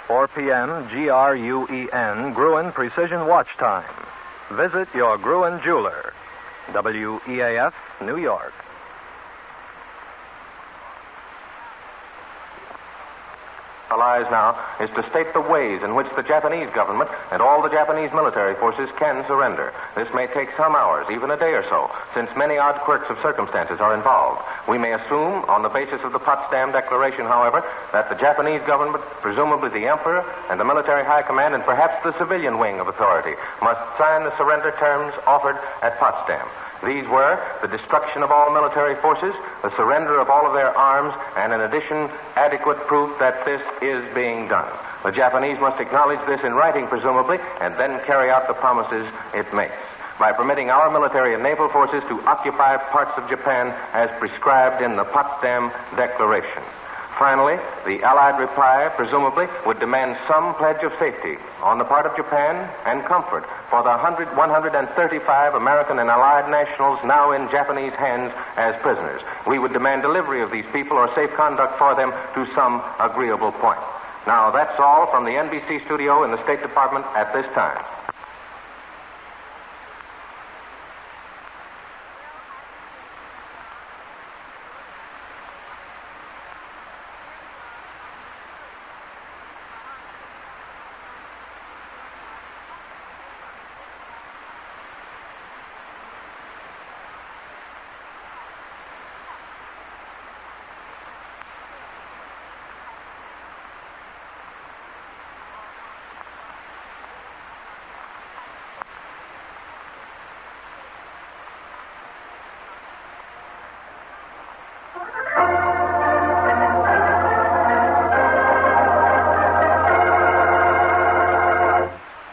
or p.m. Gruen, Gruen Precision Watch Time. Visit your Gruen jeweler. WEAF, New York. Allies now is to state the ways in which the Japanese government and all the Japanese military forces can surrender. This may take some hours, even a day or so, since many odd quirks of circumstances are involved. We may assume, on the basis of the Potsdam Declaration, however, that the Japanese government, presumably the Emperor and the military high command and perhaps the civilian wing of authority, must sign the surrender terms offered at Potsdam. These were the destruction of all military forces, the surrender of all of their arms, and in addition, adequate proof that this is being done. The Japanese must acknowledge this in writing, presumably, and then carry out the promises it makes by permitting our military and naval forces to occupy parts of Japan as prescribed in the Potsdam Declaration. Finally, the Allied reply, presumably, would demand some pledge of safety on the part of Japan and comfort for the 135 American and Allied nationals now in Japanese hands as prisoners. We would demand delivery of these people or safe conduct for them to some agreeable point. Now, that's all from the NBC studio in the State Department at this time.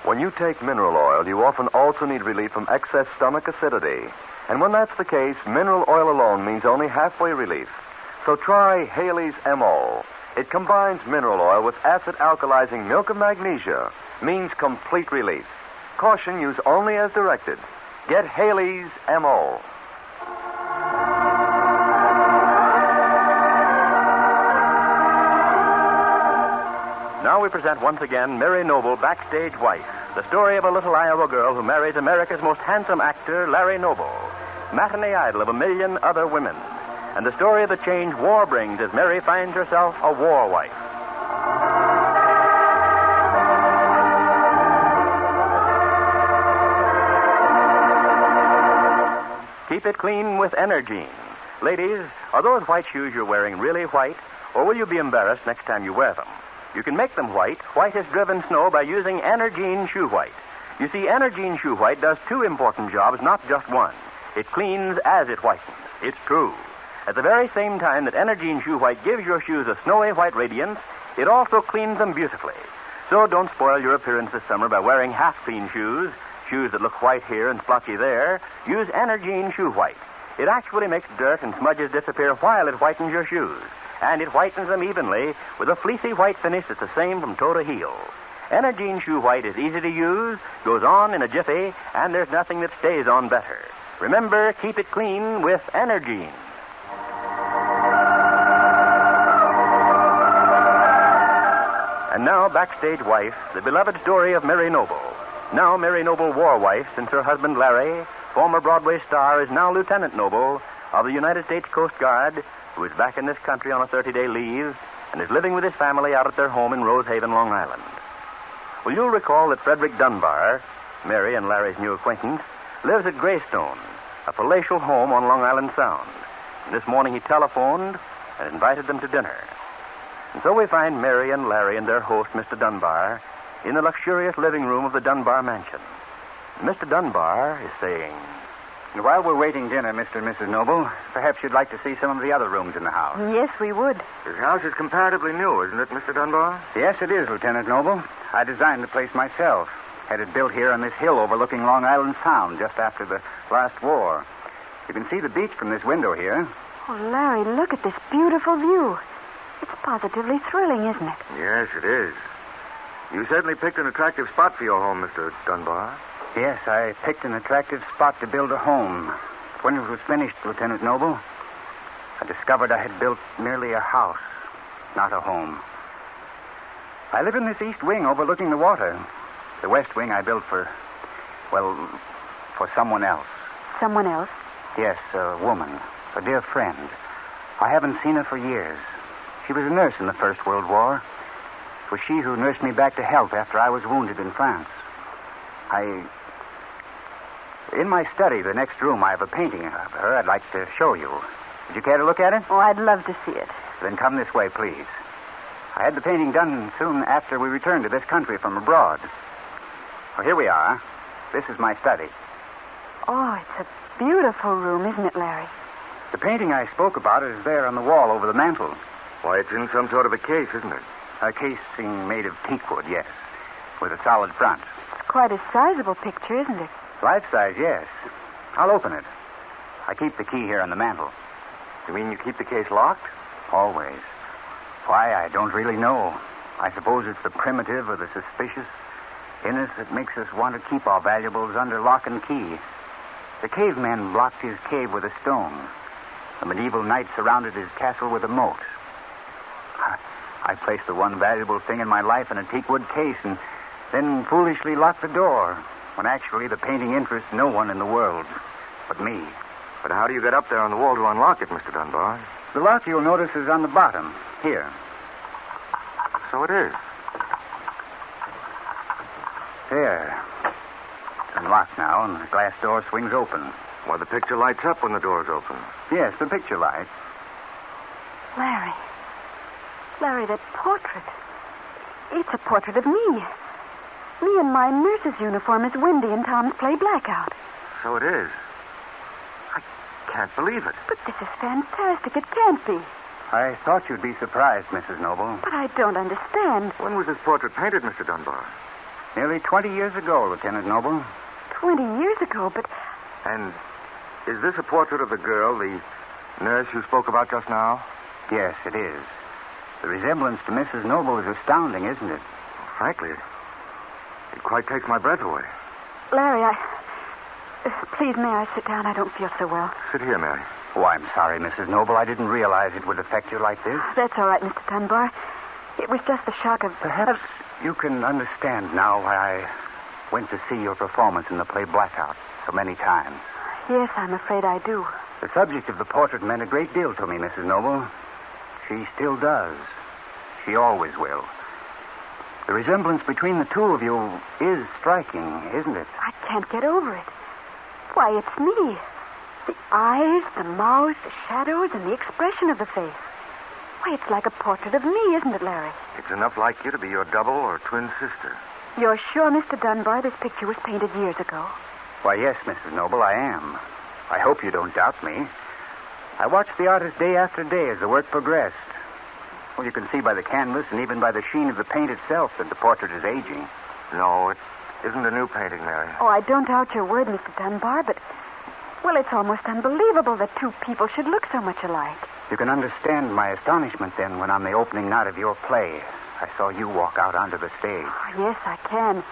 When you take mineral oil, you often also need relief from excess stomach acidity. And when that's the case, mineral oil alone means only halfway relief. So try Haley's MO. It combines mineral oil with acid alkalizing milk of magnesia. Means complete relief. Caution, use only as directed. Get Haley's MO. Now we present once again Mary Noble, Backstage Wife, the story of a little Iowa girl who marries America's most handsome actor, Larry Noble, matinee idol of a million other women, and the story of the change war brings as Mary finds herself a war wife. Keep it clean with Energine. Ladies, are those white shoes you're wearing really white, or will you be embarrassed next time you wear them? You can make them white as driven snow, by using Energine Shoe White. You see, Energine Shoe White does two important jobs, not just one. It cleans as it whitens. It's true. At the very same time that Energine Shoe White gives your shoes a snowy white radiance, it also cleans them beautifully. So don't spoil your appearance this summer by wearing half-clean shoes that look white here and splotchy there. Use Energine Shoe White. It actually makes dirt and smudges disappear while it whitens your shoes. And it whitens them evenly with a fleecy white finish that's the same from toe to heel. Energine Shoe White is easy to use, goes on in a jiffy, and there's nothing that stays on better. Remember, keep it clean with Energine. And now, Backstage Wife, the beloved story of Mary Noble. Now Mary Noble, war wife, since her husband Larry, former Broadway star, is now Lieutenant Noble of the United States Coast Guard, who is back in this country on a 30-day leave and is living with his family out at their home in Rosehaven, Long Island. Well, you'll recall that Frederick Dunbar, Mary and Larry's new acquaintance, lives at Greystone, a palatial home on Long Island Sound. And this morning he telephoned and invited them to dinner. And so we find Mary and Larry and their host, Mr. Dunbar, in the luxurious living room of the Dunbar mansion. Mr. Dunbar is saying, And while we're waiting dinner, Mr. and Mrs. Noble, perhaps you'd like to see some of the other rooms in the house. Yes, we would. This house is comparatively new, isn't it, Mr. Dunbar? Yes, it is, Lieutenant Noble. I designed the place myself. Had it built here on this hill overlooking Long Island Sound just after the last war. You can see the beach from this window here. Oh, Larry, look at this beautiful view. It's positively thrilling, isn't it? Yes, it is. You certainly picked an attractive spot for your home, Mr. Dunbar. Yes, I picked an attractive spot to build a home. When it was finished, Lieutenant Noble, I discovered I had built merely a house, not a home. I live in this east wing overlooking the water. The west wing I built for someone else. Someone else? Yes, a woman, a dear friend. I haven't seen her for years. She was a nurse in the First World War. It was she who nursed me back to health after I was wounded in France. In my study, the next room, I have a painting of her I'd like to show you. Would you care to look at it? Oh, I'd love to see it. Then come this way, please. I had the painting done soon after we returned to this country from abroad. Well, here we are. This is my study. Oh, it's a beautiful room, isn't it, Larry? The painting I spoke about is there on the wall over the mantel. Why, it's in some sort of a case, isn't it? A casing made of teak wood, yes, with a solid front. It's quite a sizable picture, isn't it? Life size, yes. I'll open it. I keep the key here on the mantel. You mean you keep the case locked? Always. Why, I don't really know. I suppose it's the primitive or the suspicious in us that makes us want to keep our valuables under lock and key. The caveman blocked his cave with a stone. The medieval knight surrounded his castle with a moat. I placed the one valuable thing in my life in a teakwood case and then foolishly locked the door, when actually the painting interests no one in the world but me. But how do you get up there on the wall to unlock it, Mr. Dunbar? The lock, you'll notice, is on the bottom, here. So it is. There. It's unlocked now, and the glass door swings open. Well, the picture lights up when the door's open. Yes, the picture lights. Larry, that portrait. It's a portrait of me. Me in my nurse's uniform as Wendy in Tom's play Blackout. So it is. I can't believe it. But this is fantastic. It can't be. I thought you'd be surprised, Mrs. Noble. But I don't understand. When was this portrait painted, Mr. Dunbar? Nearly 20 years ago, Lieutenant Noble. 20 years ago, but... And is this a portrait of the girl, the nurse you spoke about just now? Yes, it is. The resemblance to Mrs. Noble is astounding, isn't it? Frankly, it quite takes my breath away. Larry, please, may I sit down? I don't feel so well. Sit here, Mary. Oh, I'm sorry, Mrs. Noble. I didn't realize it would affect you like this. That's all right, Mr. Dunbar. It was just the shock of... Perhaps you can understand now why I went to see your performance in the play Blackout so many times. Yes, I'm afraid I do. The subject of the portrait meant a great deal to me, Mrs. Noble. She still does. She always will. The resemblance between the two of you is striking, isn't it? I can't get over it. Why, it's me. The eyes, the mouth, the shadows, and the expression of the face. Why, it's like a portrait of me, isn't it, Larry? It's enough like you to be your double or twin sister. You're sure, Mr. Dunbar, this picture was painted years ago? Why, yes, Mrs. Noble, I am. I hope you don't doubt me. I watched the artist day after day as the work progressed. Well, you can see by the canvas and even by the sheen of the paint itself that the portrait is aging. No, it isn't a new painting, Mary. Oh, I don't doubt your word, Mr. Dunbar, but... Well, it's almost unbelievable that two people should look so much alike. You can understand my astonishment then when on the opening night of your play, I saw you walk out onto the stage. Oh, yes, I can.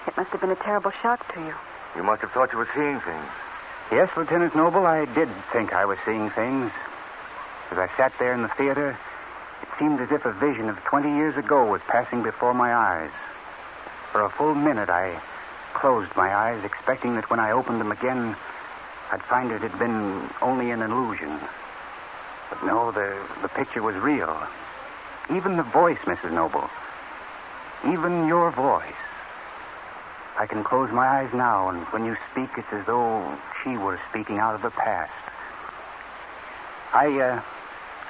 It must have been a terrible shock to you. You must have thought you were seeing things. Yes, Lieutenant Noble, I did think I was seeing things. As I sat there in the theater, it seemed as if a vision of 20 years ago was passing before my eyes. For a full minute, I closed my eyes, expecting that when I opened them again, I'd find it had been only an illusion. But no, the picture was real. Even the voice, Mrs. Noble. Even your voice. I can close my eyes now, and when you speak, it's as though she were speaking out of the past. I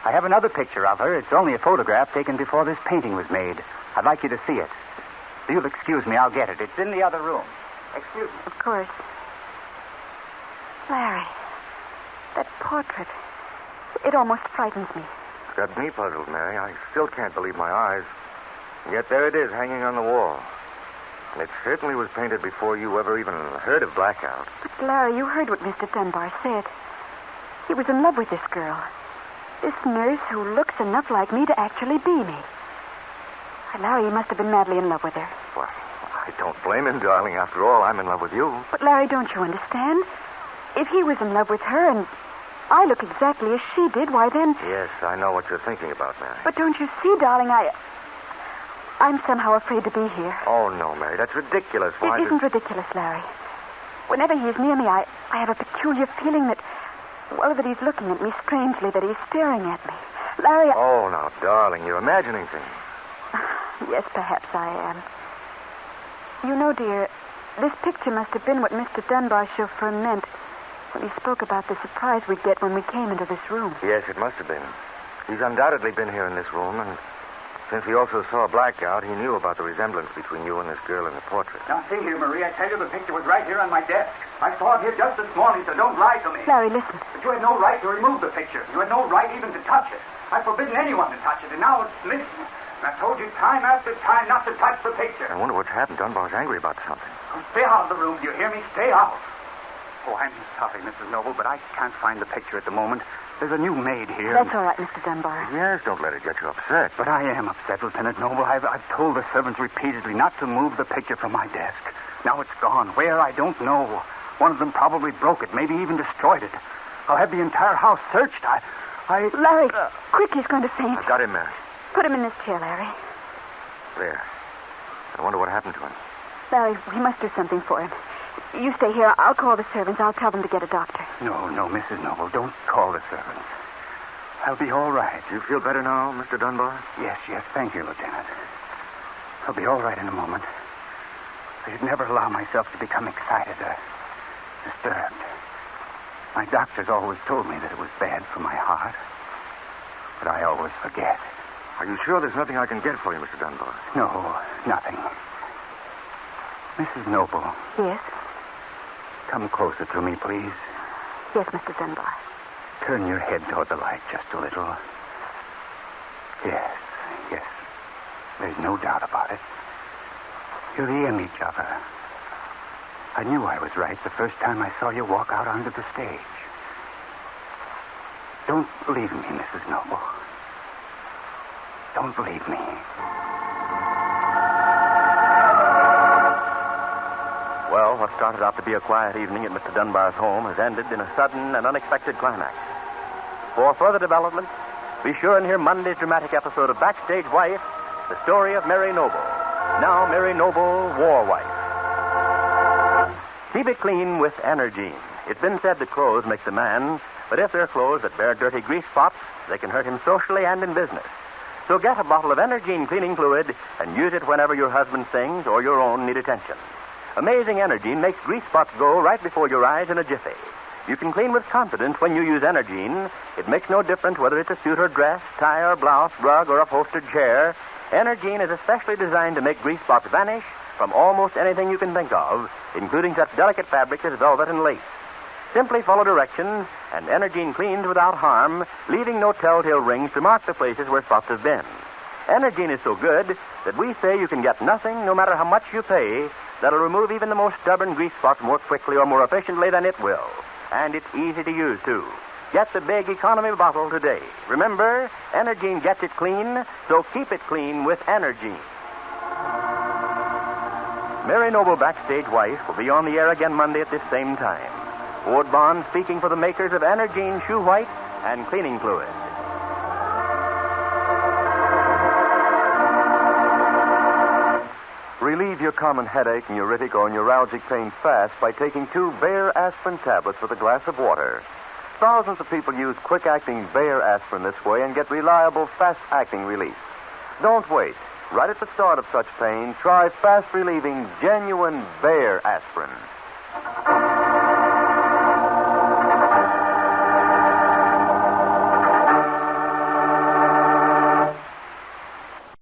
have another picture of her. It's only a photograph taken before this painting was made. I'd like you to see it. If you'll excuse me, I'll get it. It's in the other room. Excuse me. Of course. Larry, that portrait, it almost frightens me. It's got me puzzled, Mary. I still can't believe my eyes. And yet there it is, hanging on the wall. And it certainly was painted before you ever even heard of Blackout. But, Larry, you heard what Mr. Dunbar said. He was in love with this girl. This nurse who looks enough like me to actually be me. Why, Larry, he must have been madly in love with her. Well, I don't blame him, darling. After all, I'm in love with you. But, Larry, don't you understand? If he was in love with her and I look exactly as she did, why then... Yes, I know what you're thinking about, Mary. But don't you see, darling, I'm somehow afraid to be here. Oh, no, Mary. That's ridiculous. Why It isn't ridiculous, Larry. Whenever he's near me, I have a peculiar feeling that he's looking at me strangely, that he's staring at me. Larry, Oh, now, darling, you're imagining things. Yes, perhaps I am. You know, dear, this picture must have been what Mr. Dunbar's chauffeur meant when he spoke about the surprise we'd get when we came into this room. Yes, it must have been. He's undoubtedly been here in this room, and since he also saw a blackout, he knew about the resemblance between you and this girl in the portrait. Now, see here, Marie. I tell you, the picture was right here on my desk. I saw it here just this morning, so don't lie to me. Larry, listen. But you had no right to remove the picture. You had no right even to touch it. I've forbidden anyone to touch it, and now it's missing. And I've told you time after time not to touch the picture. I wonder what's happened. Dunbar's angry about something. Oh, stay out of the room. Do you hear me? Stay out. Oh, I'm sorry, Mrs. Noble, but I can't find the picture at the moment. There's a new maid here. That's all right, Mr. Dunbar. Yes, don't let it get you upset. But I am upset, Lieutenant Noble. I've told the servants repeatedly not to move the picture from my desk. Now it's gone. Where, I don't know. One of them probably broke it, maybe even destroyed it. I'll have the entire house searched. Larry, quick, he's going to faint. I've got him, Mary. Put him in this chair, Larry. There. I wonder what happened to him. Larry, we must do something for him. You stay here. I'll call the servants. I'll tell them to get a doctor. No, Mrs. Noble. Don't call the servants. I'll be all right. Do you feel better now, Mr. Dunbar? Yes. Thank you, Lieutenant. I'll be all right in a moment. I should never allow myself to become excited or disturbed. My doctors always told me that it was bad for my heart. But I always forget. Are you sure there's nothing I can get for you, Mr. Dunbar? No, nothing. Mrs. Noble. Yes? Come closer to me, please. Yes, Mr. Dunbar. Turn your head toward the light just a little. Yes. There's no doubt about it. You're the image of her. I knew I was right the first time I saw you walk out onto the stage. Don't leave me, Mrs. Noble. Don't leave me. Well, what started out to be a quiet evening at Mr. Dunbar's home has ended in a sudden and unexpected climax. For further development, be sure and hear Monday's dramatic episode of Backstage Wife, the story of Mary Noble. Now Mary Noble, War Wife. Keep it clean with Energine. It's been said that clothes make the man, but if they're clothes that bear dirty grease spots, they can hurt him socially and in business. So get a bottle of Energine cleaning fluid and use it whenever your husband's things or your own need attention. Amazing Energine makes grease spots go right before your eyes in a jiffy. You can clean with confidence when you use Energine. It makes no difference whether it's a suit or dress, tie or blouse, rug or upholstered chair. Energine is especially designed to make grease spots vanish from almost anything you can think of, including such delicate fabrics as velvet and lace. Simply follow directions, and Energine cleans without harm, leaving no telltale rings to mark the places where spots have been. Energine is so good that we say you can get nothing, no matter how much you pay, that'll remove even the most stubborn grease spots more quickly or more efficiently than it will. And it's easy to use, too. Get the big economy bottle today. Remember, Energine gets it clean, so keep it clean with Energine. Mary Noble, Backstage Wife, will be on the air again Monday at this same time. Ward Bond speaking for the makers of Energine Shoe White and Cleaning Fluid. Relieve your common headache, neuritic, or neuralgic pain fast by taking 2 Bayer aspirin tablets with a glass of water. Thousands of people use quick-acting Bayer aspirin this way and get reliable, fast-acting relief. Don't wait. Right at the start of such pain, try fast-relieving, genuine Bayer aspirin.